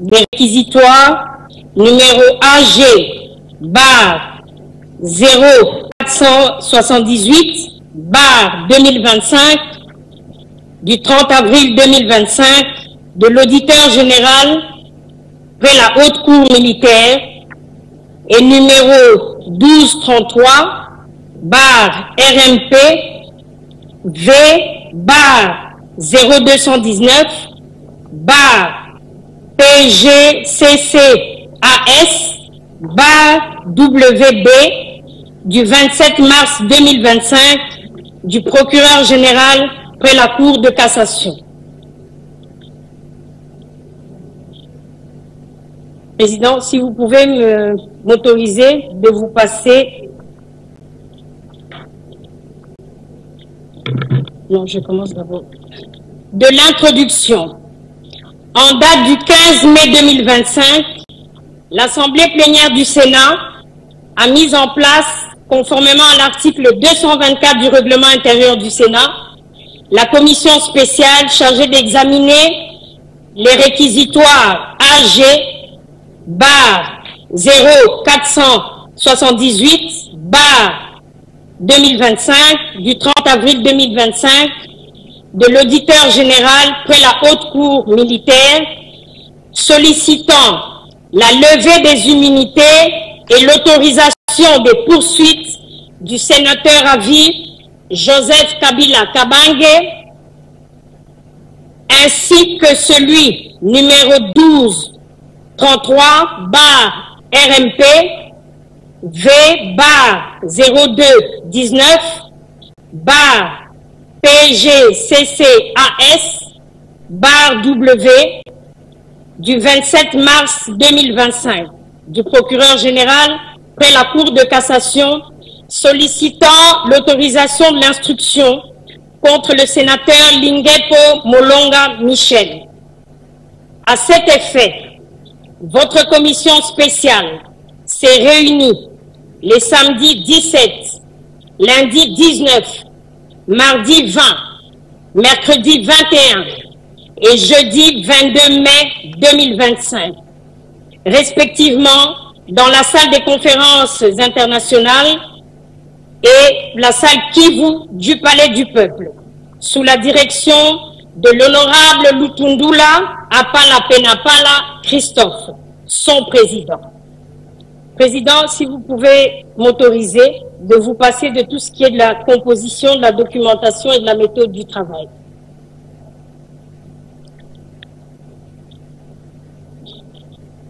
des réquisitoires numéro AG bar 0478 bar 2025 du 30 avril 2025 de l'auditeur général près la haute cour militaire et numéro 1233 bar RMP V bar 0219 bar PGCCAS bar WB du 27 mars 2025 du procureur général près la Cour de cassation. Président, si vous pouvez m'autoriser de vous passer... Non, je commence d'abord. De l'introduction. En date du 15 mai 2025, l'Assemblée plénière du Sénat a mis en place, conformément à l'article 224 du règlement intérieur du Sénat, la commission spéciale chargée d'examiner les réquisitoires AG bar 0478 bar 2025 du 30 avril 2025 de l'auditeur général près la haute cour militaire sollicitant la levée des immunités et l'autorisation des poursuites du sénateur à vie Joseph Kabila Kabange ainsi que celui numéro 1233 bar RMP V bar 0219 bar PGCCAS bar W du 27 mars 2025 du procureur général près la Cour de cassation sollicitant l'autorisation de l'instruction contre le sénateur Lingepo Molonga Michel. À cet effet, votre commission spéciale s'est réunie les samedis 17, lundi 19, mardi 20, mercredi 21 et jeudi 22 mai 2025, respectivement dans la salle des conférences internationales et la salle Kivu du Palais du Peuple, sous la direction de l'honorable Lutundula Apala Penapala Christophe, son président. Président, si vous pouvez m'autoriser de vous passer de tout ce qui est de la composition, de la documentation et de la méthode du travail.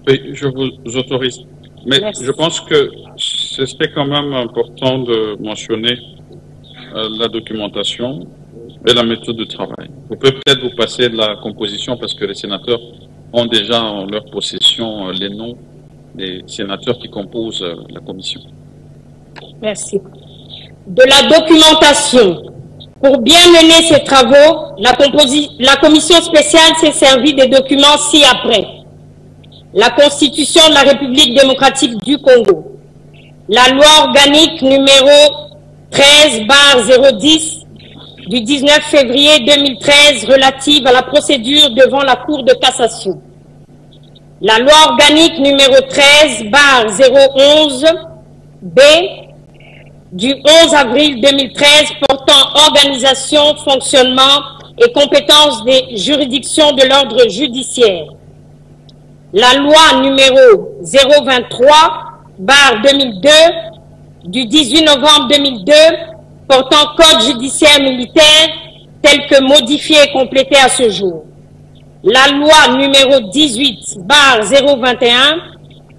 Oui, je vous autorise. Mais merci. Je pense que ce serait quand même important de mentionner la documentation et la méthode de travail. Vous pouvez peut-être vous passer de la composition parce que les sénateurs ont déjà en leur possession les noms des sénateurs qui composent la commission. Merci. De la documentation. Pour bien mener ces travaux, la commission spéciale s'est servie des documents ci-après. La Constitution de la République démocratique du Congo, la loi organique numéro 13/010 du 19 février 2013 relative à la procédure devant la Cour de cassation, la loi organique numéro 13/011-B du 11 avril 2013 portant organisation, fonctionnement et compétences des juridictions de l'ordre judiciaire, la loi numéro 023/2002 du 18 novembre 2002 portant code judiciaire militaire tel que modifié et complété à ce jour, la loi numéro 18/021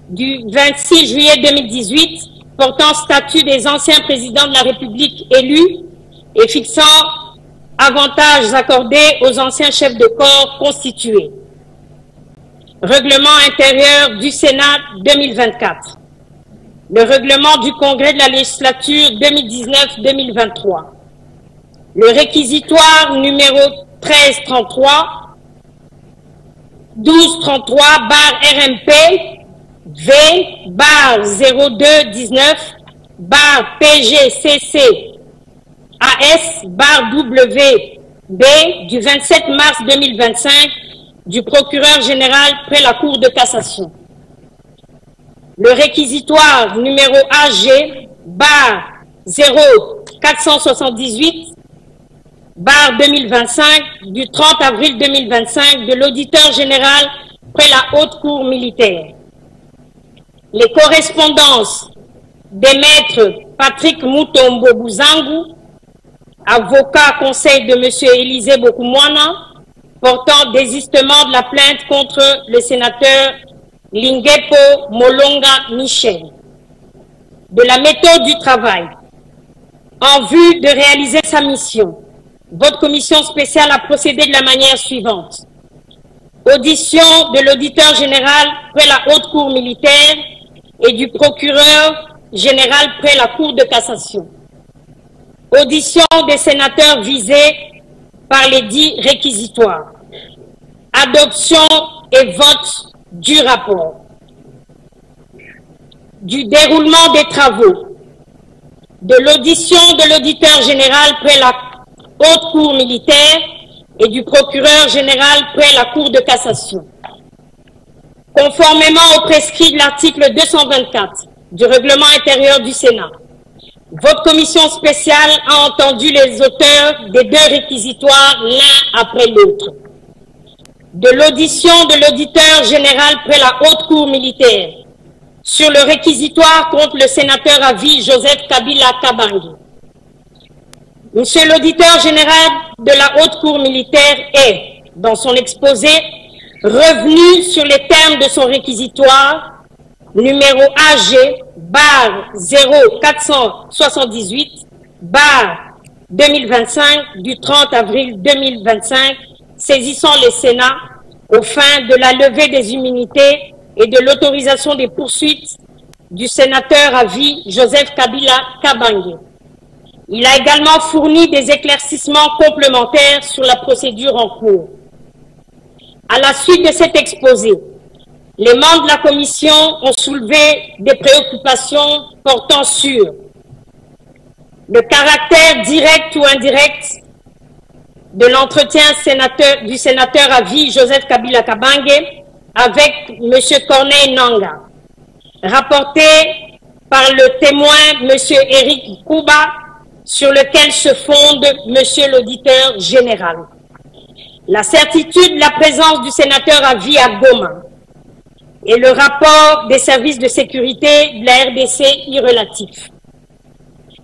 du 26 juillet 2018 portant statut des anciens présidents de la République élus et fixant avantages accordés aux anciens chefs de corps constitués. Règlement intérieur du Sénat 2024. Le règlement du Congrès de la législature 2019-2023. Le réquisitoire numéro 1333, 1233/RMP, V, /0219, PGCC, AS, WB, du 27 mars 2025 du procureur général près la Cour de cassation. Le réquisitoire numéro AG bar 0478 bar 2025 du 30 avril 2025 de l'auditeur général près la Haute Cour militaire. Les correspondances des maîtres Patrick Mutombo Buzangu, avocat conseil de M. Élisée Bokumwana, portant désistement de la plainte contre le sénateur Lingepo Molonga Michel. De la méthode du travail. En vue de réaliser sa mission, votre commission spéciale a procédé de la manière suivante. Audition de l'auditeur général près la Haute Cour militaire et du procureur général près la Cour de cassation. Audition des sénateurs visés par les dits réquisitoires. Adoption et vote du rapport. Du déroulement des travaux. De l'audition de l'auditeur général près la Haute Cour militaire et du procureur général près la Cour de cassation. Conformément au prescrit de l'article 224 du règlement intérieur du Sénat, votre commission spéciale a entendu les auteurs des deux réquisitoires l'un après l'autre. De l'audition de l'auditeur général près la Haute Cour militaire sur le réquisitoire contre le sénateur à vie Joseph Kabila Kabange. Monsieur l'auditeur général de la Haute Cour militaire est, dans son exposé, revenu sur les termes de son réquisitoire numéro AG bar 0478 bar 2025 du 30 avril 2025 saisissant le Sénat aux fins de la levée des immunités et de l'autorisation des poursuites du sénateur à vie Joseph Kabila Kabange. Il a également fourni des éclaircissements complémentaires sur la procédure en cours. À la suite de cet exposé, les membres de la commission ont soulevé des préoccupations portant sur le caractère direct ou indirect de l'entretien du sénateur à vie Joseph Kabila Kabange avec M. Corneille Nangaa, rapporté par le témoin M. Eric Kouba, sur lequel se fonde M. l'auditeur général. La certitude de la présence du sénateur à vie à Goma et le rapport des services de sécurité de la RDC y relatif.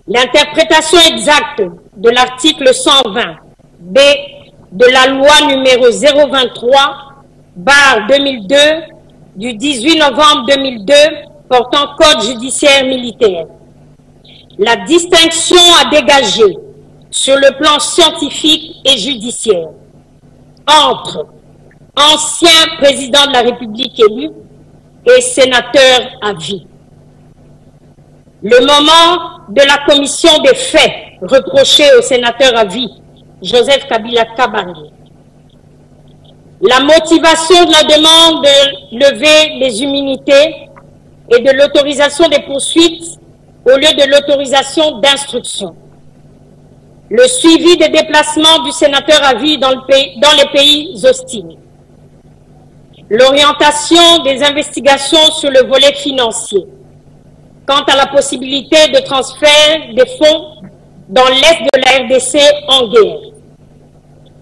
L'interprétation exacte de l'article 120B de la loi numéro 023/2002 du 18 novembre 2002 portant code judiciaire militaire. La distinction à dégager sur le plan scientifique et judiciaire entre ancien président de la République élu et sénateur à vie. Le moment de la commission des faits reprochés au sénateur à vie, Joseph Kabila Kabange. La motivation de la demande de lever les immunités et de l'autorisation des poursuites au lieu de l'autorisation d'instruction. Le suivi des déplacements du sénateur à vie dans les pays hostiles. L'orientation des investigations sur le volet financier. Quant à la possibilité de transfert des fonds dans l'Est de la RDC en guerre.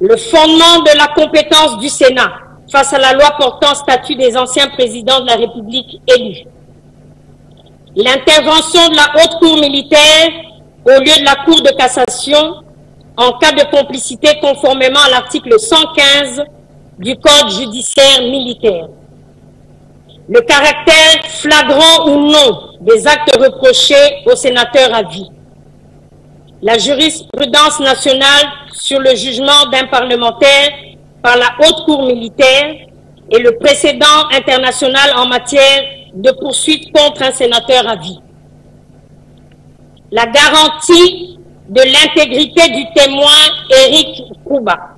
Le fondement de la compétence du Sénat face à la loi portant statut des anciens présidents de la République élus. L'intervention de la Haute Cour militaire au lieu de la Cour de cassation en cas de complicité conformément à l'article 115 du Code judiciaire militaire. Le caractère flagrant ou non des actes reprochés aux sénateurs à vie. La jurisprudence nationale sur le jugement d'un parlementaire par la Haute Cour militaire et le précédent international en matière de poursuite contre un sénateur à vie. La garantie de l'intégrité du témoin Eric Kouba.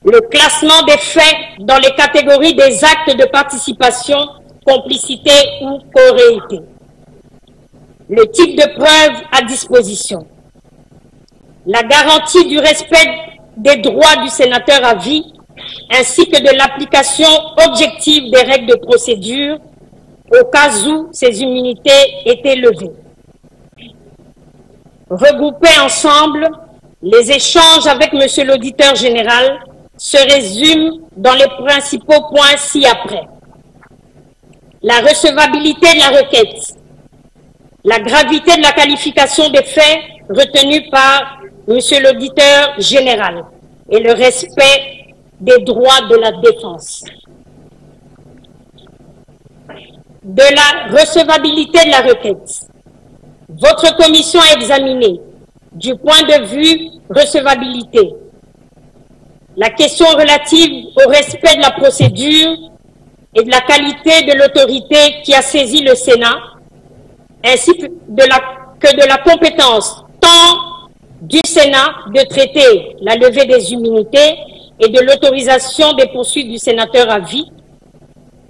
Le classement des faits dans les catégories des actes de participation, complicité ou corréité. Le type de preuve à disposition. La garantie du respect des droits du sénateur à vie ainsi que de l'application objective des règles de procédure au cas où ces immunités étaient levées. Regroupés ensemble, les échanges avec Monsieur l'auditeur général se résument dans les principaux points ci-après. La recevabilité de la requête, la gravité de la qualification des faits retenus par Monsieur l'auditeur général et le respect des droits de la défense. De la recevabilité de la requête, votre commission a examiné, du point de vue recevabilité, la question relative au respect de la procédure et de la qualité de l'autorité qui a saisi le Sénat, ainsi que de la compétence tant du Sénat de traiter la levée des immunités et de l'autorisation des poursuites du sénateur à vie,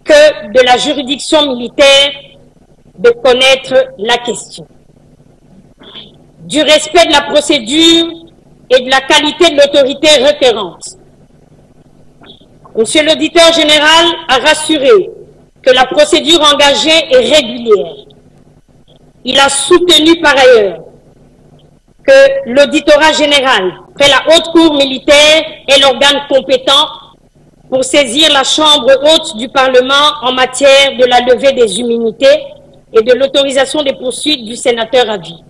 que de la juridiction militaire de connaître la question. Du respect de la procédure et de la qualité de l'autorité requérante. Monsieur l'auditeur général a rassuré que la procédure engagée est régulière. Il a soutenu par ailleurs que l'auditorat général, près la haute cour militaire, est l'organe compétent pour saisir la chambre haute du Parlement en matière de la levée des immunités et de l'autorisation des poursuites du sénateur à vie,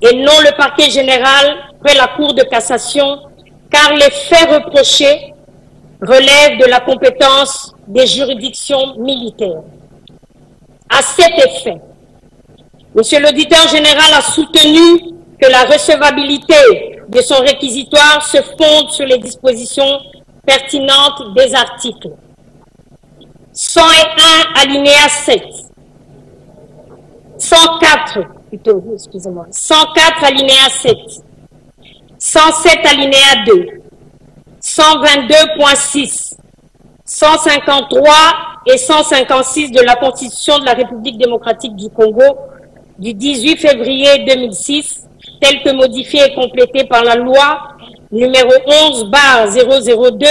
et non le parquet général près la Cour de cassation, car les faits reprochés relèvent de la compétence des juridictions militaires. À cet effet, Monsieur l'auditeur général a soutenu que la recevabilité de son réquisitoire se fonde sur les dispositions pertinentes des articles 101 alinéa 7, 104 alinéa 7, 107 alinéa 2, 122.6, 153 et 156 de la Constitution de la République démocratique du Congo du 18 février 2006, telle que modifiée et complétée par la loi numéro 11/002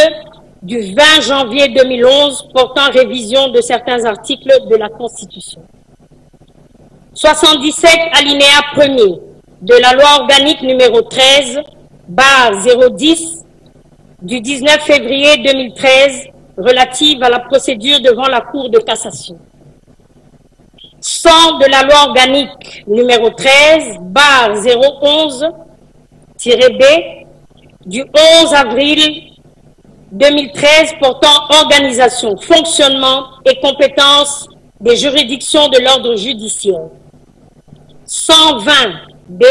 du 20 janvier 2011 portant révision de certains articles de la Constitution. 77 alinéa 1er de la loi organique numéro 13/010 du 19 février 2013 relative à la procédure devant la Cour de cassation. 100 de la loi organique numéro 13/011-B du 11 avril 2013 portant organisation, fonctionnement et compétences des juridictions de l'ordre judiciaire. 120B,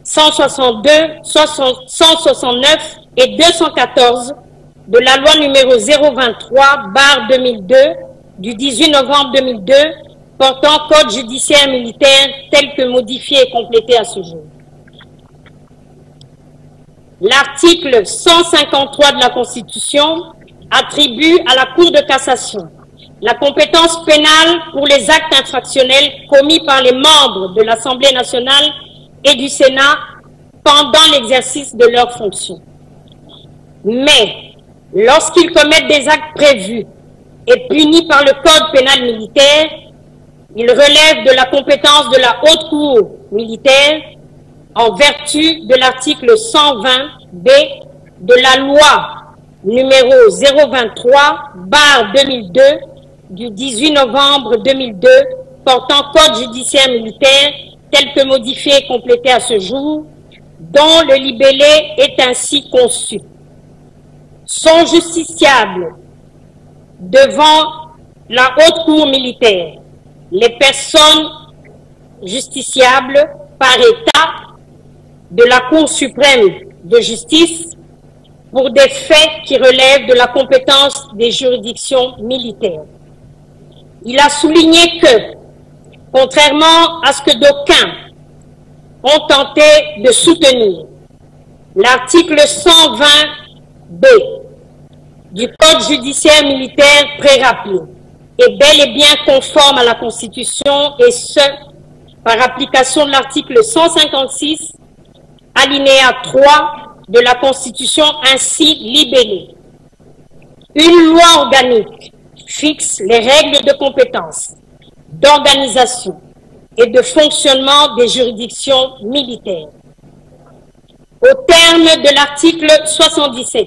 162, 169 et 214 de la loi numéro 023/2002 du 18 novembre 2002 portant code judiciaire militaire tel que modifié et complété à ce jour. L'article 153 de la Constitution attribue à la Cour de cassation la compétence pénale pour les actes infractionnels commis par les membres de l'Assemblée nationale et du Sénat pendant l'exercice de leurs fonctions. Mais, lorsqu'ils commettent des actes prévus et punis par le Code pénal militaire, ils relèvent de la compétence de la Haute Cour militaire en vertu de l'article 120B de la loi numéro 023/2002 du 18 novembre 2002 portant code judiciaire militaire tel que modifié et complété à ce jour, dont le libellé est ainsi conçu. Sont justiciables devant la Haute Cour militaire les personnes justiciables par État de la Cour suprême de justice pour des faits qui relèvent de la compétence des juridictions militaires. Il a souligné que, contrairement à ce que d'aucuns ont tenté de soutenir, l'article 120B du Code judiciaire militaire pré-rappelé est bel et bien conforme à la Constitution, et ce, par application de l'article 156, alinéa 3 de la Constitution ainsi libellée. Une loi organique fixe les règles de compétence, d'organisation et de fonctionnement des juridictions militaires. Au terme de l'article 77,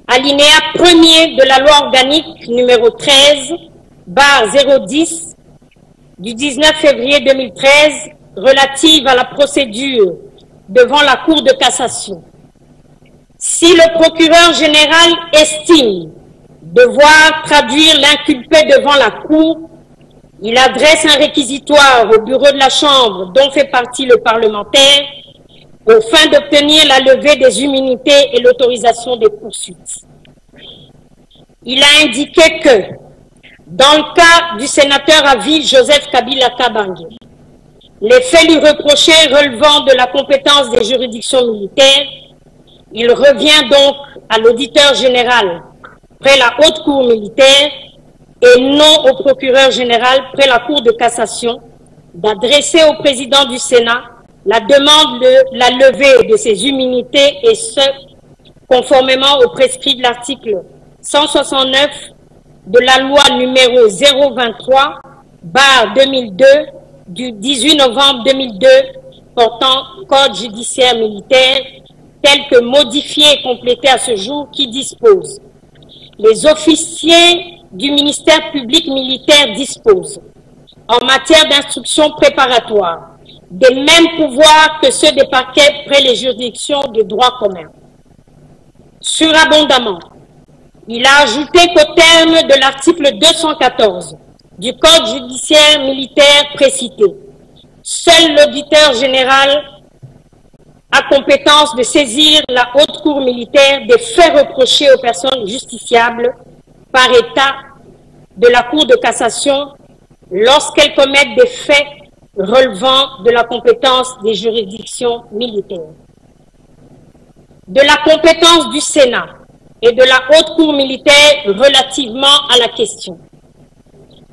alinéa 1er de la loi organique numéro 13/010 du 19 février 2013 relative à la procédure devant la Cour de cassation, si le procureur général estime devoir traduire l'inculpé devant la Cour, il adresse un réquisitoire au bureau de la Chambre dont fait partie le parlementaire aux fins d'obtenir la levée des immunités et l'autorisation des poursuites. Il a indiqué que, dans le cas du sénateur à vie Joseph Kabila Kabange, les faits lui reprochés relevant de la compétence des juridictions militaires, il revient donc à l'auditeur général près la haute cour militaire et non au procureur général près la Cour de cassation d'adresser au président du Sénat la demande de la levée de ses immunités et ce, conformément au prescrit de l'article 169 de la loi numéro 023/2002 du 18 novembre 2002 portant Code judiciaire militaire tel que modifié et complété à ce jour qui dispose: les officiers du ministère public militaire disposent, en matière d'instruction préparatoire, des mêmes pouvoirs que ceux des parquets près les juridictions de droit commun. Surabondamment, il a ajouté qu'au terme de l'article 214 du Code judiciaire militaire précité, seul l'auditeur général a compétence de saisir la haute cour militaire des faits reprochés aux personnes justiciables par état de la Cour de cassation lorsqu'elles commettent des faits relevant de la compétence des juridictions militaires. De la compétence du Sénat et de la haute cour militaire relativement à la question.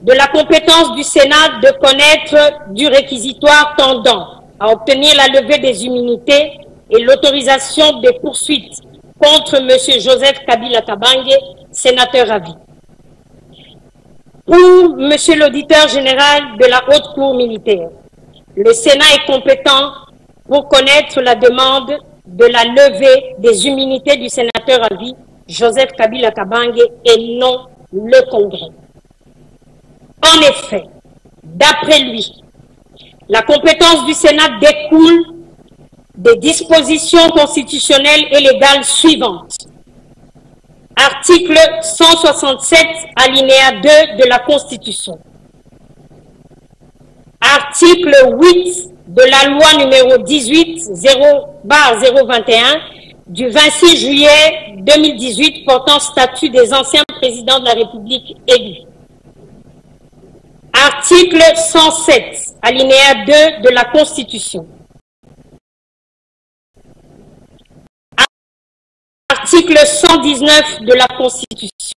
De la compétence du Sénat de connaître du réquisitoire tendant à obtenir la levée des immunités et l'autorisation des poursuites contre M. Joseph Kabila Kabange, sénateur à vie. Pour M. l'auditeur général de la haute cour militaire, le Sénat est compétent pour connaître la demande de la levée des immunités du sénateur à vie, Joseph Kabila Kabange, et non le Congrès. En effet, d'après lui, la compétence du Sénat découle des dispositions constitutionnelles et légales suivantes. Article 167, alinéa 2 de la Constitution. Article 8 de la loi numéro 18/021 du 26 juillet 2018 portant statut des anciens présidents de la République élus. Article 107, alinéa 2 de la Constitution. Article 119 de la Constitution.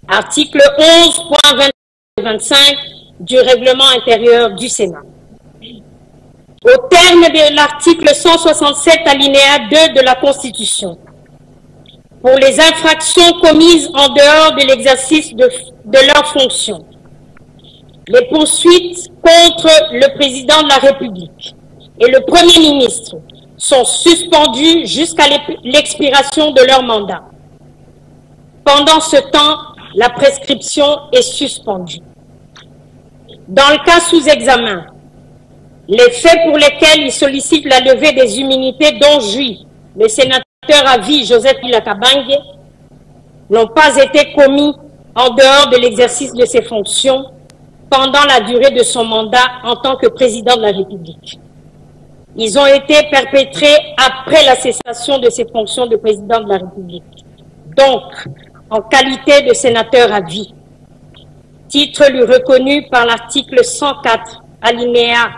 Article 11.25 du règlement intérieur du Sénat. Au terme de l'article 167 alinéa 2 de la Constitution, pour les infractions commises en dehors de l'exercice de leurs fonctions, les poursuites contre le président de la République et le Premier ministre sont suspendues jusqu'à l'expiration de leur mandat. Pendant ce temps, la prescription est suspendue. Dans le cas sous examen, les faits pour lesquels il sollicite la levée des immunités dont jouit le sénateur à vie Joseph Kabila Kabange n'ont pas été commis en dehors de l'exercice de ses fonctions pendant la durée de son mandat en tant que président de la République. Ils ont été perpétrés après la cessation de ses fonctions de président de la République, donc en qualité de sénateur à vie, titre lui reconnu par l'article 104, alinéa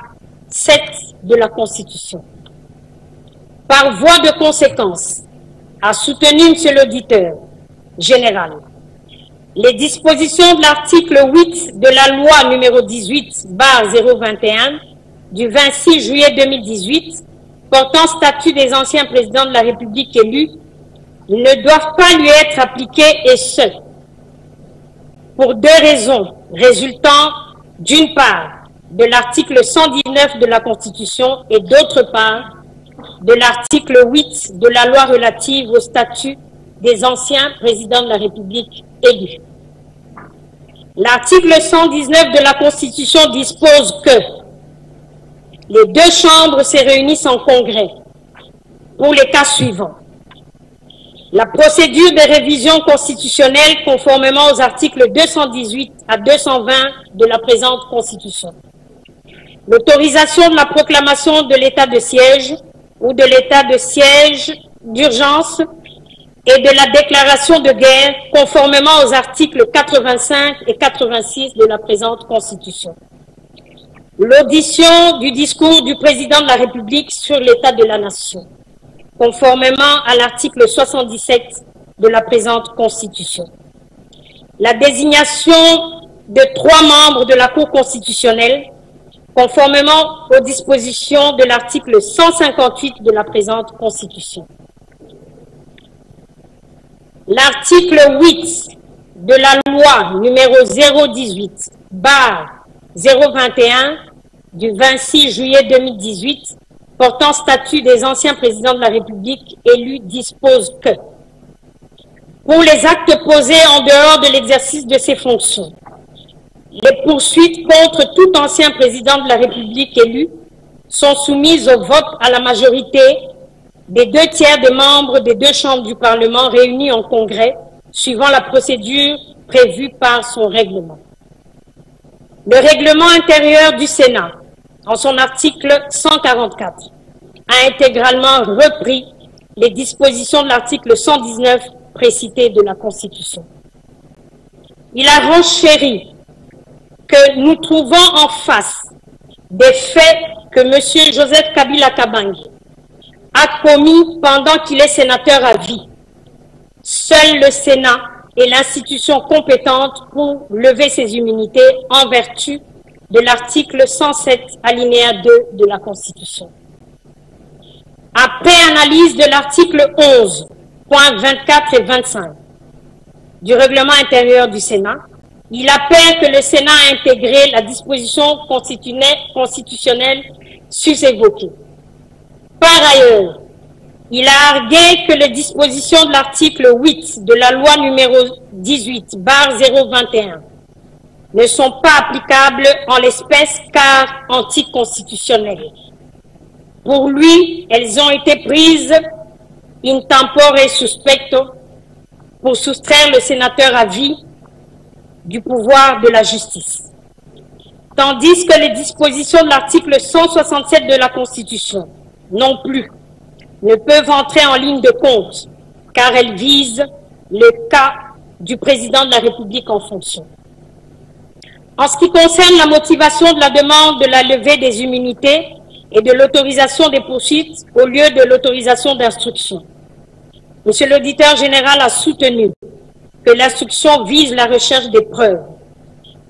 7 de la Constitution. Par voie de conséquence, a soutenu M. l'auditeur général les dispositions de l'article 8 de la loi numéro 18/021 du 26 juillet 2018 portant statut des anciens présidents de la République élus ne doivent pas lui être appliqués, et ce, pour deux raisons résultant d'une part de l'article 119 de la Constitution et d'autre part de l'article 8 de la loi relative au statut des anciens présidents de la République élus. L'article 119 de la Constitution dispose que les deux chambres se réunissent en congrès pour les cas suivants. La procédure de révision constitutionnelle conformément aux articles 218 à 220 de la présente Constitution. L'autorisation de la proclamation de l'état de siège ou de l'état de siège d'urgence et de la déclaration de guerre conformément aux articles 85 et 86 de la présente Constitution. L'audition du discours du président de la République sur l'état de la nation, conformément à l'article 77 de la présente Constitution. La désignation de 3 membres de la Cour constitutionnelle, conformément aux dispositions de l'article 158 de la présente Constitution. L'article 8 de la loi numéro 018/021 du 26 juillet 2018 portant statut des anciens présidents de la République élus dispose que pour les actes posés en dehors de l'exercice de ses fonctions, les poursuites contre tout ancien président de la République élu sont soumises au vote à la majorité des 2/3 des membres des deux chambres du Parlement réunis en congrès, suivant la procédure prévue par son règlement. Le règlement intérieur du Sénat, en son article 144, a intégralement repris les dispositions de l'article 119 précité de la Constitution. Il a renchéri que nous trouvons en face des faits que M. Joseph Kabila Kabange a commis pendant qu'il est sénateur à vie. Seul le Sénat est l'institution compétente pour lever ses immunités en vertu de l'article 107 alinéa 2 de la Constitution. Après analyse de l'article 11, points 24 et 25 du règlement intérieur du Sénat, il appelle que le Sénat a intégré la disposition constitutionnelle sus-évoquée. Par ailleurs, il a argué que les dispositions de l'article 8 de la loi numéro 18/021 ne sont pas applicables en l'espèce car anticonstitutionnelles. Pour lui, elles ont été prises in tempore suspecto pour soustraire le sénateur à vie du pouvoir de la justice. Tandis que les dispositions de l'article 167 de la Constitution, non plus, ne peuvent entrer en ligne de compte, car elles visent le cas du président de la République en fonction. En ce qui concerne la motivation de la demande de la levée des immunités et de l'autorisation des poursuites au lieu de l'autorisation d'instruction, Monsieur l'auditeur général a soutenu que l'instruction vise la recherche des preuves,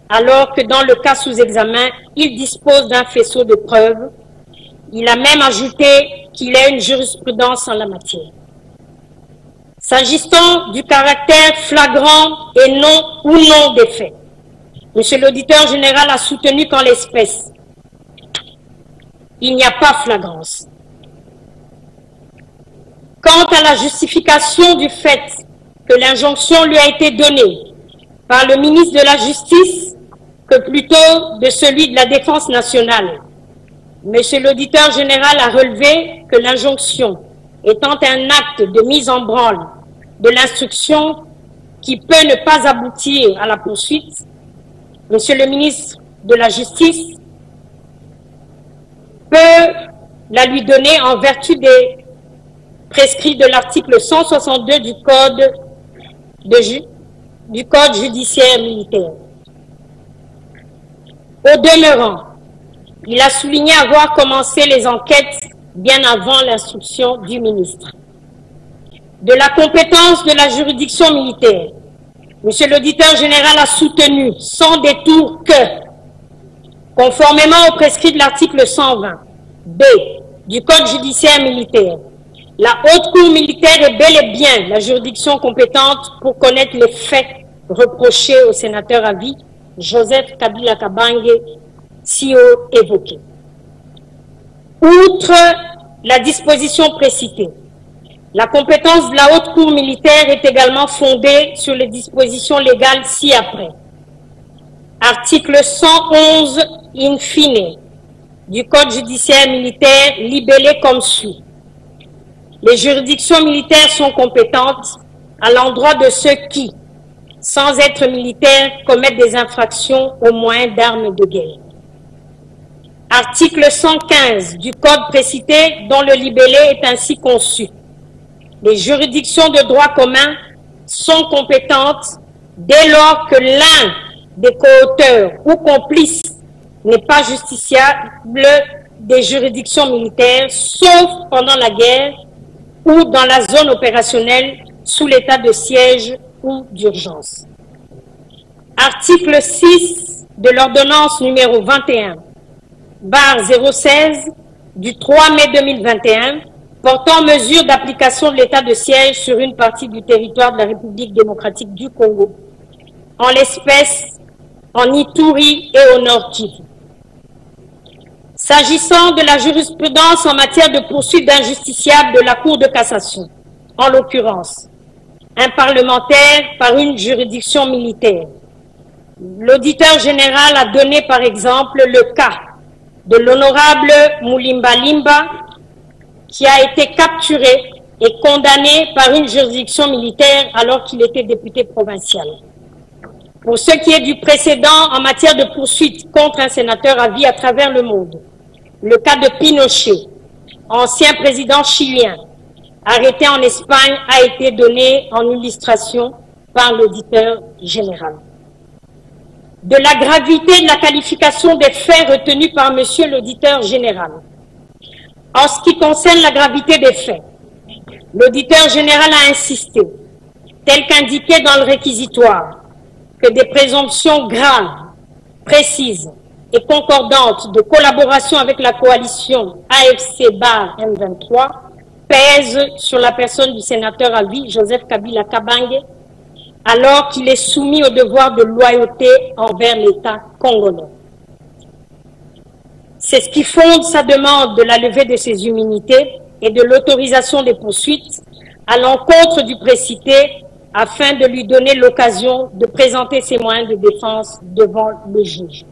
alors que dans le cas sous examen, il dispose d'un faisceau de preuves. Il a même ajouté qu'il a une jurisprudence en la matière. S'agissant du caractère flagrant et non des faits, Monsieur l'auditeur général a soutenu qu'en l'espèce, il n'y a pas flagrance. Quant à la justification du fait que l'injonction lui a été donnée par le ministre de la Justice que plutôt de celui de la Défense nationale, Monsieur l'auditeur général a relevé que l'injonction étant un acte de mise en branle de l'instruction qui peut ne pas aboutir à la poursuite, Monsieur le ministre de la Justice peut la lui donner en vertu des prescrits de l'article 162 du Code judiciaire militaire. Au demeurant, il a souligné avoir commencé les enquêtes bien avant l'instruction du ministre. De la compétence de la juridiction militaire, Monsieur l'auditeur général a soutenu sans détour que, conformément au prescrit de l'article 120, B du Code judiciaire militaire. La Haute Cour militaire est bel et bien la juridiction compétente pour connaître les faits reprochés au sénateur à vie Joseph Kabila Kabange, si haut évoqué. Outre la disposition précitée, la compétence de la Haute Cour militaire est également fondée sur les dispositions légales ci-après. Article 111 in fine du Code judiciaire militaire libellé comme suit. Les juridictions militaires sont compétentes à l'endroit de ceux qui, sans être militaires, commettent des infractions aux moyens d'armes de guerre. Article 115 du Code précité dont le libellé est ainsi conçu. Les juridictions de droit commun sont compétentes dès lors que l'un des co-auteurs ou complices n'est pas justiciable des juridictions militaires, sauf pendant la guerre ou dans la zone opérationnelle sous l'état de siège ou d'urgence. Article 6 de l'ordonnance numéro 21/016 du 3 mai 2021 portant mesures d'application de l'état de siège sur une partie du territoire de la République démocratique du Congo, en l'espèce en Ituri et au Nord Kivu. S'agissant de la jurisprudence en matière de poursuite d'injusticiables de la Cour de cassation, en l'occurrence, un parlementaire par une juridiction militaire, l'auditeur général a donné par exemple le cas de l'honorable Moulimba Limba qui a été capturé et condamné par une juridiction militaire alors qu'il était député provincial. Pour ce qui est du précédent en matière de poursuite contre un sénateur à vie à travers le monde, le cas de Pinochet, ancien président chilien, arrêté en Espagne, a été donné en illustration par l'auditeur général. De la gravité de la qualification des faits retenus par monsieur l'auditeur général. En ce qui concerne la gravité des faits, l'auditeur général a insisté, tel qu'indiqué dans le réquisitoire, que des présomptions graves, précises et concordantes de collaboration avec la coalition AFC-M23 pèsent sur la personne du sénateur à vie Joseph Kabila Kabange, alors qu'il est soumis au devoir de loyauté envers l'État congolais. C'est ce qui fonde sa demande de la levée de ses immunités et de l'autorisation des poursuites à l'encontre du précité afin de lui donner l'occasion de présenter ses moyens de défense devant le juge.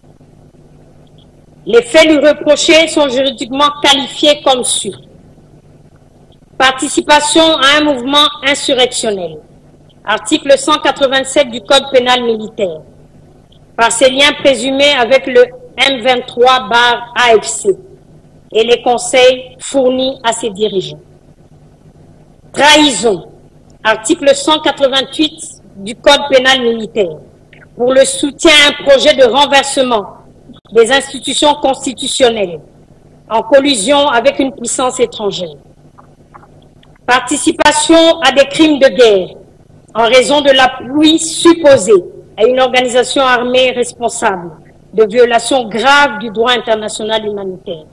Les faits lui reprochés sont juridiquement qualifiés comme suit. Participation à un mouvement insurrectionnel. Article 187 du Code pénal militaire. Par ses liens présumés avec le M23/AFC et les conseils fournis à ses dirigeants. Trahison. Article 188 du Code pénal militaire. Pour le soutien à un projet de renversement des institutions constitutionnelles en collusion avec une puissance étrangère. Participation à des crimes de guerre en raison de l'appui supposé à une organisation armée responsable de violations graves du droit international humanitaire.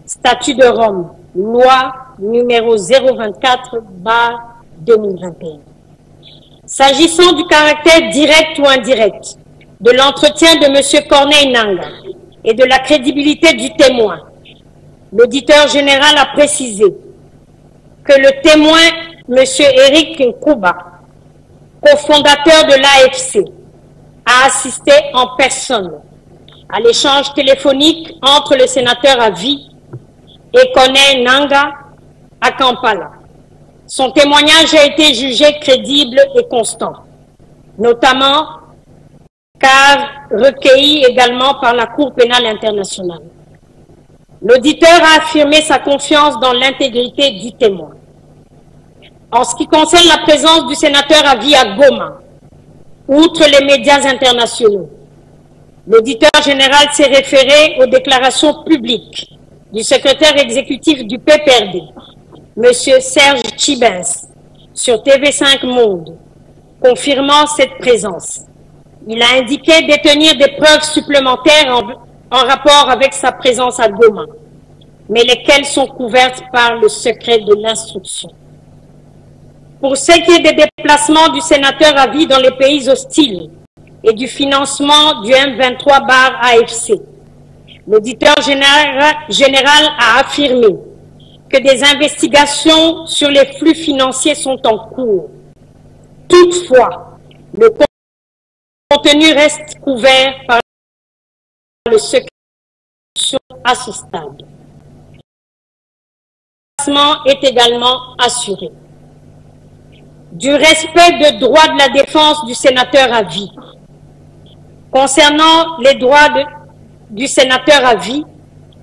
Statut de Rome, loi numéro 024/2021. S'agissant du caractère direct ou indirect de l'entretien de M. Corneille Nangaa et de la crédibilité du témoin, l'auditeur général a précisé que le témoin, M. Eric Nkuba, cofondateur de l'AFC, a assisté en personne à l'échange téléphonique entre le sénateur à vie et Corneille Nangaa à Kampala. Son témoignage a été jugé crédible et constant, notamment car recueilli également par la Cour pénale internationale. L'auditeur a affirmé sa confiance dans l'intégrité du témoin. En ce qui concerne la présence du sénateur à vie à Goma, outre les médias internationaux, l'auditeur général s'est référé aux déclarations publiques du secrétaire exécutif du PPRD, M. Serge Tchibens, sur TV5 Monde, confirmant cette présence. Il a indiqué détenir des preuves supplémentaires en rapport avec sa présence à Goma, mais lesquelles sont couvertes par le secret de l'instruction. Pour ce qui est des déplacements du sénateur à vie dans les pays hostiles et du financement du M23/AFC, l'auditeur général a affirmé que des investigations sur les flux financiers sont en cours. Toutefois, le contenu reste couvert par le secret à ce stade. Le financement est également assuré. Du respect des droits de la défense du sénateur à vie. Concernant les droits du sénateur à vie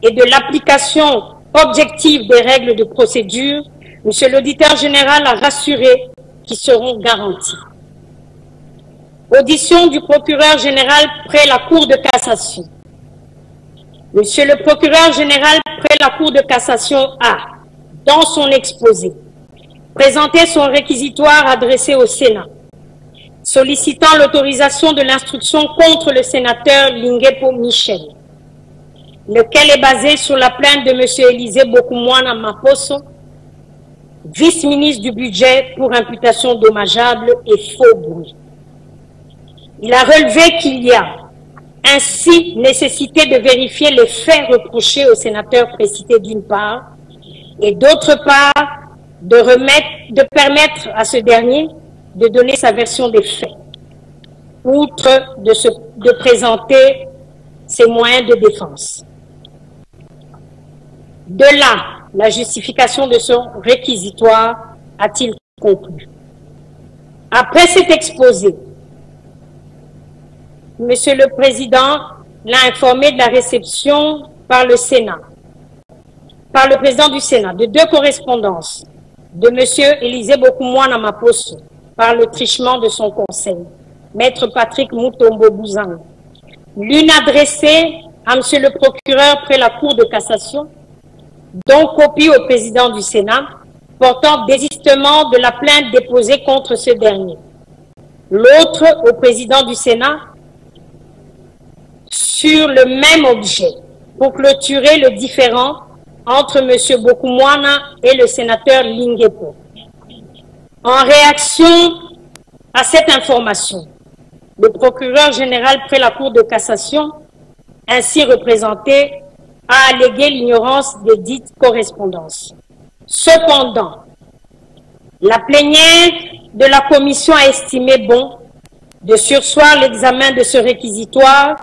et de l'application objective des règles de procédure, M. l'auditeur général a rassuré qu'ils seront garantis. Audition du procureur général près la Cour de cassation. Monsieur le procureur général près la Cour de cassation a, dans son exposé, présenté son réquisitoire adressé au Sénat, sollicitant l'autorisation de l'instruction contre le sénateur Linguepo Michel, lequel est basé sur la plainte de M. Élisée Bokoumouana Maposo, vice-ministre du budget pour imputation dommageable et faux bruit. Il a relevé qu'il y a ainsi nécessité de vérifier les faits reprochés au sénateur précité d'une part, et d'autre part, de permettre à ce dernier de donner sa version des faits, outre de présenter ses moyens de défense. De là, la justification de son réquisitoire a-t-il conclu. Après cet exposé, Monsieur le Président l'a informé de la réception par le Sénat, par le Président du Sénat, de deux correspondances de M. Élisée Bokoumouana Maposo par le truchement de son conseil, Maître Patrick Moutombo Bouzang. L'une adressée à M. le procureur près la Cour de cassation, dont copie au Président du Sénat, portant désistement de la plainte déposée contre ce dernier. L'autre au Président du Sénat, sur le même objet, pour clôturer le différend entre M. Bokoumouana et le sénateur Linguepo. En réaction à cette information, le procureur général près la Cour de cassation, ainsi représenté, a allégué l'ignorance des dites correspondances. Cependant, la plénière de la commission a estimé bon de surseoir l'examen de ce réquisitoire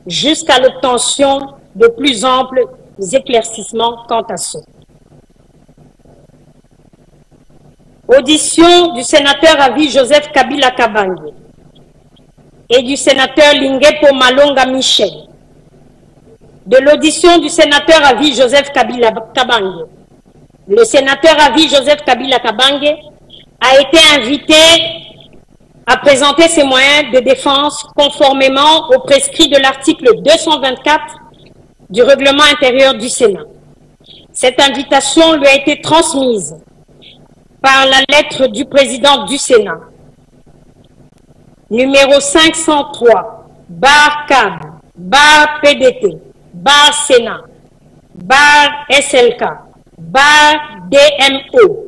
jusqu'à l'obtention de plus amples éclaircissements quant à ce. Audition du sénateur à vie Joseph Kabila Kabange et du sénateur Linguepo Malonga Michel. De l'audition du sénateur à vie Joseph Kabila Kabange. Le sénateur à vie Joseph Kabila Kabange a été invité à présenter ses moyens de défense conformément aux prescrits de l'article 224 du règlement intérieur du Sénat. Cette invitation lui a été transmise par la lettre du président du Sénat, numéro 503, bar CAB, bar PDT, bar Sénat, bar SLK, bar DMO,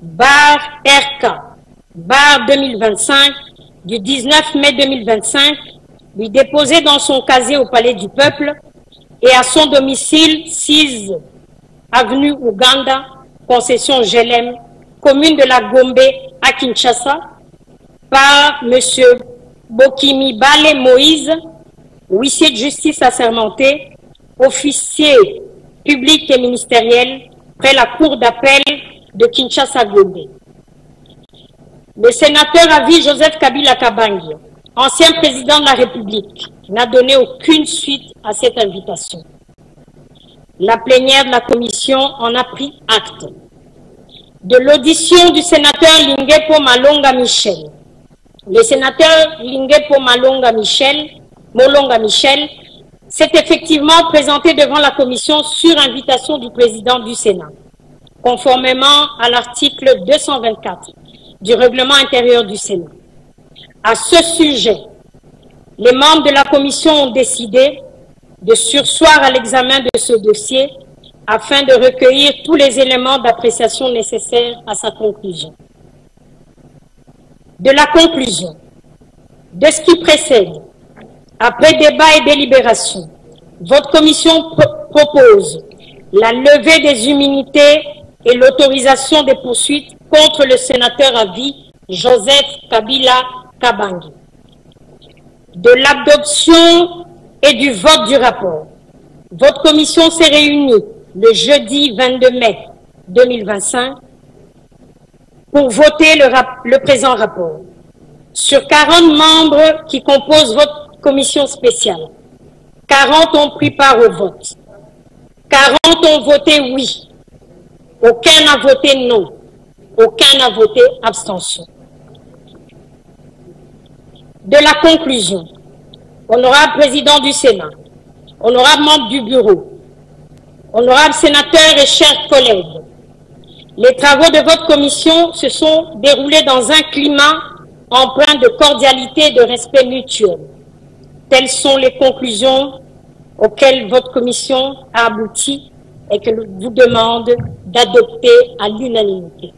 bar RK, bar 2025, du 19 mai 2025, lui déposé dans son casier au Palais du Peuple et à son domicile 6 avenue Ouganda, concession Gelem, commune de la Gombe à Kinshasa, par M. Bokimi Bale Moïse, huissier de justice assermenté, officier public et ministériel près la cour d'appel de Kinshasa-Gombe. Le sénateur à vie Joseph Kabila Kabange, ancien président de la République, n'a donné aucune suite à cette invitation. La plénière de la commission en a pris acte. De l'audition du sénateur Linguepo Malonga Michel. Le sénateur Linguepo Molonga Michel s'est effectivement présenté devant la commission sur invitation du président du Sénat, conformément à l'article 224 du règlement intérieur du Sénat. À ce sujet, les membres de la commission ont décidé de surseoir à l'examen de ce dossier afin de recueillir tous les éléments d'appréciation nécessaires à sa conclusion. De la conclusion, de ce qui précède, après débat et délibération, votre commission propose la levée des immunités et l'autorisation des poursuites contre le sénateur à vie Joseph Kabila Kabange. De l'adoption et du vote du rapport, votre commission s'est réunie le jeudi 22 mai 2025 pour voter le présent rapport. Sur 40 membres qui composent votre commission spéciale, 40 ont pris part au vote. 40 ont voté oui. Aucun n'a voté non. Aucun n'a voté abstention. De la conclusion, honorable président du Sénat, honorable membre du bureau, honorable sénateur et chers collègues, les travaux de votre commission se sont déroulés dans un climat empreint de cordialité et de respect mutuel. Telles sont les conclusions auxquelles votre commission a abouti et que vous demande d'adopter à l'unanimité.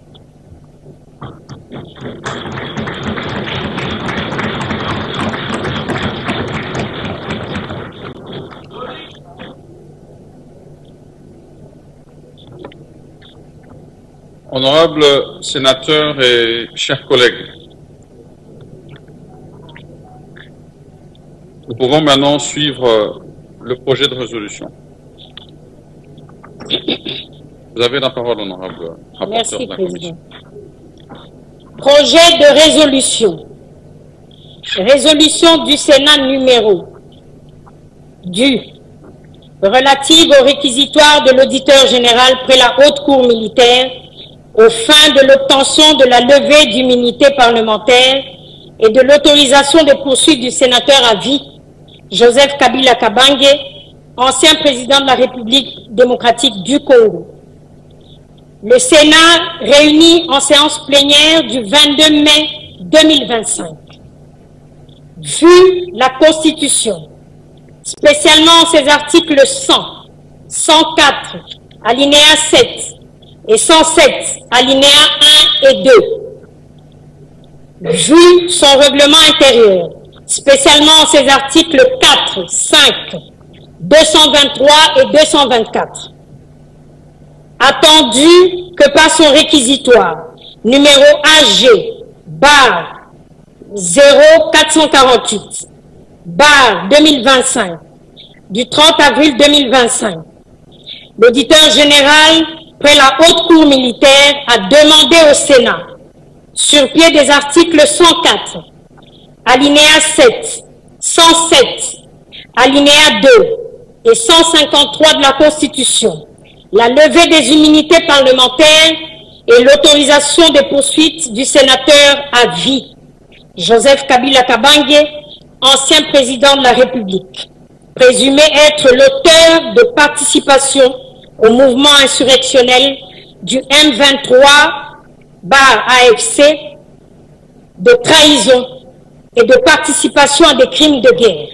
Honorables sénateurs et chers collègues, nous pouvons maintenant suivre le projet de résolution. Vous avez la parole, honorable rapporteur de la Commission. Projet de résolution. Résolution du Sénat numéro relative au réquisitoire de l'auditeur général près la Haute Cour militaire aux fins de l'obtention de la levée d'immunité parlementaire et de l'autorisation des poursuites du sénateur à vie Joseph Kabila Kabange, ancien président de la République démocratique du Congo. Le Sénat réuni en séance plénière du 22 mai 2025. Vu la Constitution, spécialement ses articles 100, 104, alinéa 7 et 107, alinéa 1 et 2, vu son règlement intérieur, spécialement ses articles 4, 5, 223 et 224. Attendu que par son réquisitoire numéro AG barre 0448 barre 2025 du 30 avril 2025, l'auditeur général près la Haute Cour militaire a demandé au Sénat, sur pied des articles 104, alinéa 7, 107, alinéa 2 et 153 de la Constitution, la levée des immunités parlementaires et l'autorisation des poursuites du sénateur à vie, Joseph Kabila Kabange, ancien président de la République, présumé être l'auteur de participation au mouvement insurrectionnel du M23/AFC, de trahison et de participation à des crimes de guerre.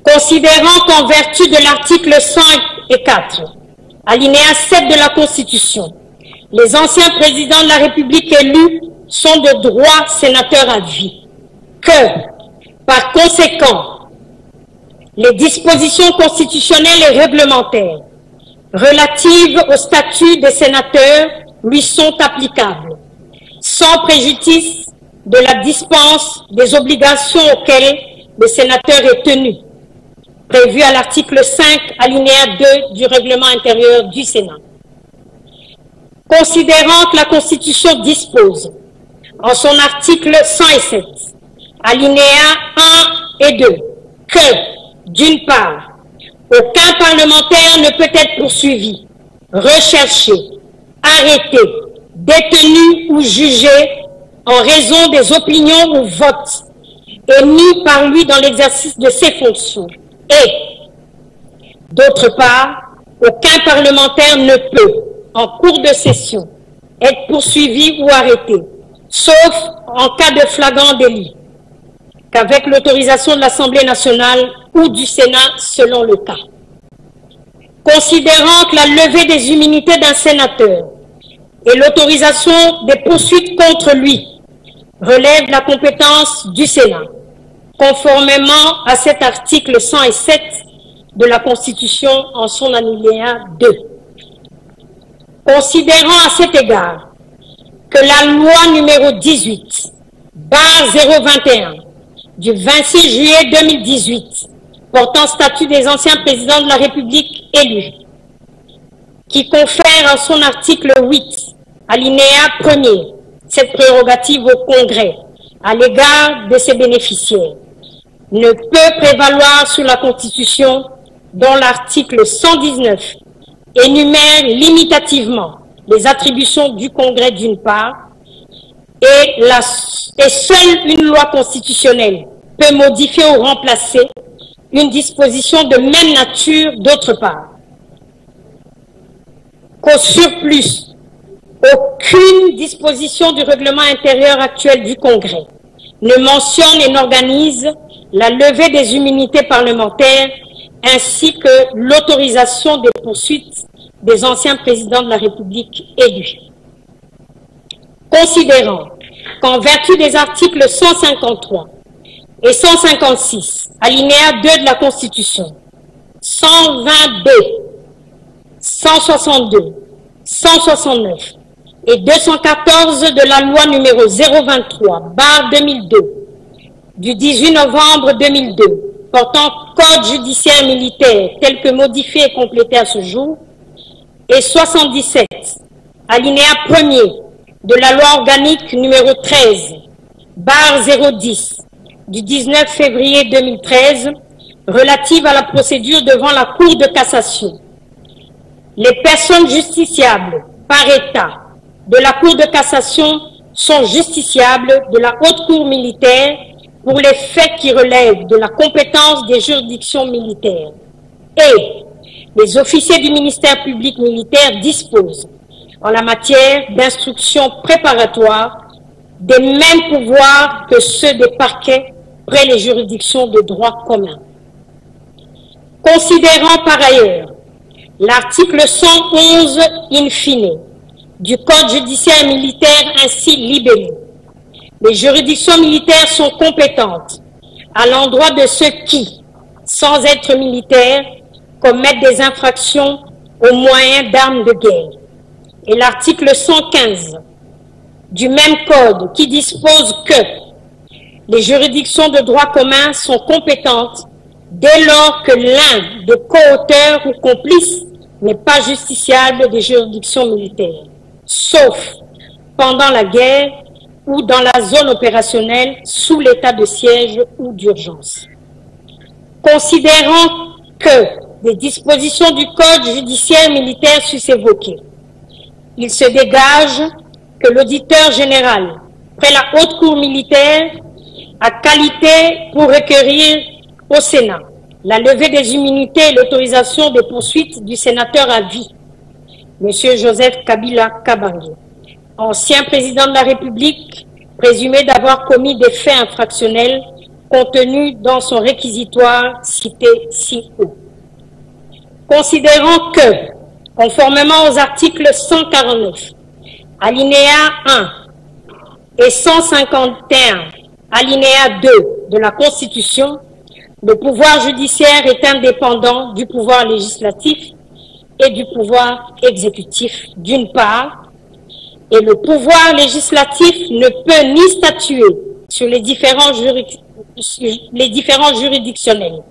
Considérant qu'en vertu de l'article 5 et 4, alinéa 7 de la Constitution, les anciens présidents de la République élus sont de droit sénateurs à vie, que, par conséquent, les dispositions constitutionnelles et réglementaires relatives au statut des sénateurs lui sont applicables, sans préjudice de la dispense des obligations auxquelles le sénateur est tenu, prévu à l'article 5, alinéa 2 du règlement intérieur du Sénat. Considérant que la Constitution dispose, en son article 107, alinéa 1 et 2, que, d'une part, aucun parlementaire ne peut être poursuivi, recherché, arrêté, détenu ou jugé en raison des opinions ou votes émis par lui dans l'exercice de ses fonctions. Et, d'autre part, aucun parlementaire ne peut, en cours de session, être poursuivi ou arrêté, sauf en cas de flagrant délit, qu'avec l'autorisation de l'Assemblée nationale ou du Sénat selon le cas. considérant que la levée des immunités d'un sénateur et l'autorisation des poursuites contre lui relève de la compétence du Sénat, conformément à cet article 107 de la Constitution en son alinéa 2. Considérant à cet égard que la loi numéro 18/021 du 26 juillet 2018 portant statut des anciens présidents de la République élus, qui confère en son article 8, alinéa 1er, cette prérogative au Congrès à l'égard de ses bénéficiaires, ne peut prévaloir sur la Constitution dont l'article 119 énumère limitativement les attributions du Congrès d'une part, et seule une loi constitutionnelle peut modifier ou remplacer une disposition de même nature d'autre part. Qu'au surplus, aucune disposition du règlement intérieur actuel du Congrès ne mentionne et n'organise la levée des immunités parlementaires ainsi que l'autorisation des poursuites des anciens présidents de la République élus. Considérant qu'en vertu des articles 153 et 156, alinéa 2 de la Constitution, 120B, 162, 169 et 214 de la loi numéro 023/2002 du 18 novembre 2002 portant code judiciaire militaire tel que modifié et complété à ce jour, et 77, alinéa 1er de la loi organique numéro 13/010 du 19 février 2013 relative à la procédure devant la Cour de cassation. Les personnes justiciables par État de la Cour de cassation sont justiciables de la Haute Cour militaire pour les faits qui relèvent de la compétence des juridictions militaires. Et les officiers du ministère public militaire disposent, en la matière d'instruction préparatoire, des mêmes pouvoirs que ceux des parquets près les juridictions de droit commun. Considérant par ailleurs l'article 111 in fine du Code judiciaire militaire ainsi libellé, les juridictions militaires sont compétentes à l'endroit de ceux qui, sans être militaires, commettent des infractions au moyen d'armes de guerre. Et l'article 115 du même code qui dispose que les juridictions de droit commun sont compétentes dès lors que l'un des co-auteurs ou complices n'est pas justiciable des juridictions militaires, sauf pendant la guerre ou dans la zone opérationnelle sous l'état de siège ou d'urgence. Considérant que des dispositions du Code judiciaire militaire sus évoquées, il se dégage que l'auditeur général près la Haute Cour militaire a qualité pour requérir au Sénat la levée des immunités et l'autorisation des poursuites du sénateur à vie, M. Joseph Kabila Kabange, ancien président de la République, présumé d'avoir commis des faits infractionnels contenus dans son réquisitoire cité ci-haut. Considérant que, conformément aux articles 149, alinéa 1 et 151, alinéa 2 de la Constitution, le pouvoir judiciaire est indépendant du pouvoir législatif et du pouvoir exécutif d'une part, et le pouvoir législatif ne peut ni statuer sur les différents juridictionnels,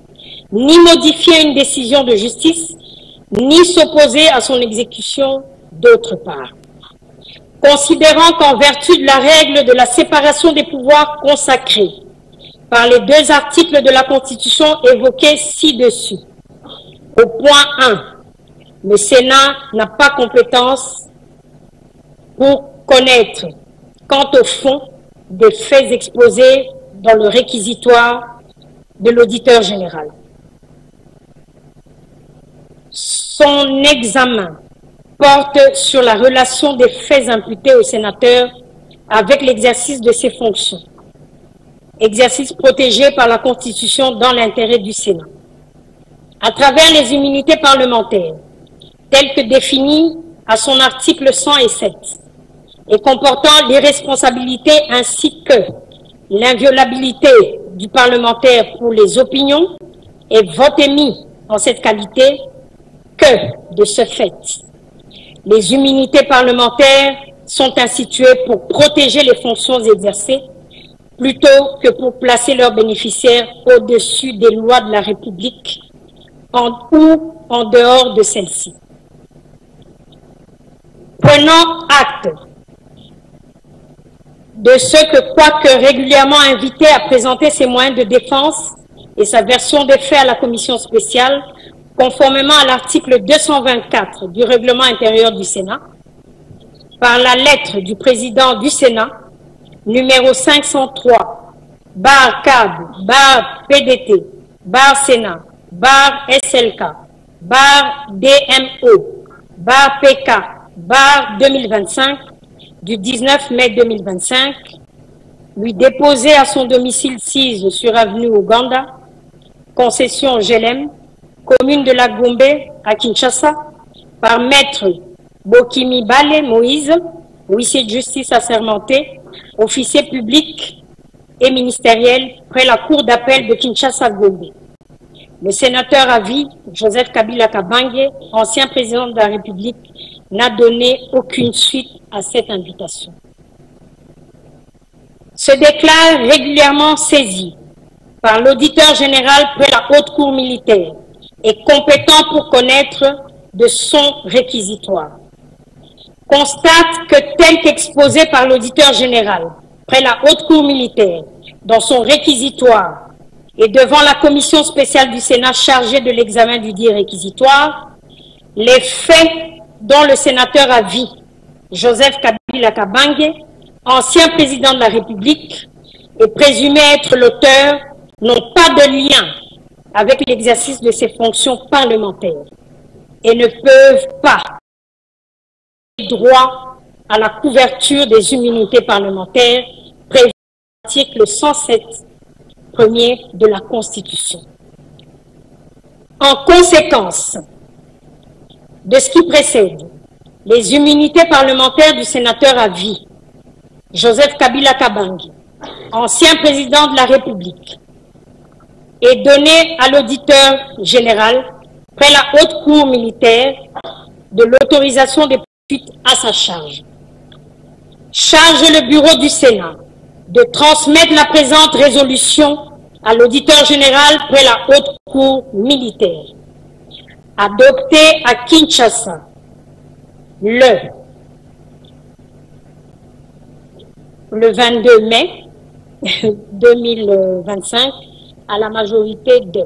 ni modifier une décision de justice, ni s'opposer à son exécution d'autre part. Considérant qu'en vertu de la règle de la séparation des pouvoirs consacrée par les deux articles de la Constitution évoqués ci-dessus, au point 1, le Sénat n'a pas compétence pour connaître, quant au fond, des faits exposés dans le réquisitoire de l'auditeur général. Son examen porte sur la relation des faits imputés au sénateur avec l'exercice de ses fonctions, exercice protégé par la Constitution dans l'intérêt du Sénat. À travers les immunités parlementaires, tel que défini à son article 107 et comportant l'irresponsabilité ainsi que l'inviolabilité du parlementaire pour les opinions et vote émis en cette qualité que, de ce fait, les immunités parlementaires sont instituées pour protéger les fonctions exercées plutôt que pour placer leurs bénéficiaires au-dessus des lois de la République ou en dehors de celles-ci. Prenant acte de ce que, quoique régulièrement invité à présenter ses moyens de défense et sa version des faits à la commission spéciale, conformément à l'article 224 du règlement intérieur du Sénat, par la lettre du président du Sénat, numéro 503, bar CAB, bar PDT, bar Sénat, bar SLK, bar DMO, bar PK, bar 2025, du 19 mai 2025, lui déposé à son domicile 6 sur avenue Ouganda, concession Gelem, commune de la Gombe à Kinshasa, par maître Bokimi Bale Moïse, huissier de justice assermenté, officier public et ministériel près la cour d'appel de Kinshasa-Gombe. Le sénateur à vie, Joseph Kabila Kabange, ancien président de la République, n'a donné aucune suite à cette invitation. Se déclare régulièrement saisi par l'auditeur général près la haute cour militaire et compétent pour connaître de son réquisitoire. Constate que tel qu'exposé par l'auditeur général près la haute cour militaire dans son réquisitoire et devant la commission spéciale du Sénat chargée de l'examen du dit réquisitoire, les faits dont le sénateur à vie, Joseph Kabila Kabange, ancien président de la République, est présumé être l'auteur, n'ont pas de lien avec l'exercice de ses fonctions parlementaires et ne peuvent pas avoir droit à la couverture des immunités parlementaires prévues à l'article 107 premier de la Constitution. En conséquence de ce qui précède, les immunités parlementaires du sénateur à vie, Joseph Kabila Kabange, ancien président de la République, est donné à l'auditeur général près la haute cour militaire de l'autorisation des poursuites à sa charge. Charge le bureau du Sénat de transmettre la présente résolution à l'auditeur général près la haute cour militaire, adoptée à Kinshasa le 22 mai 2025 à la majorité de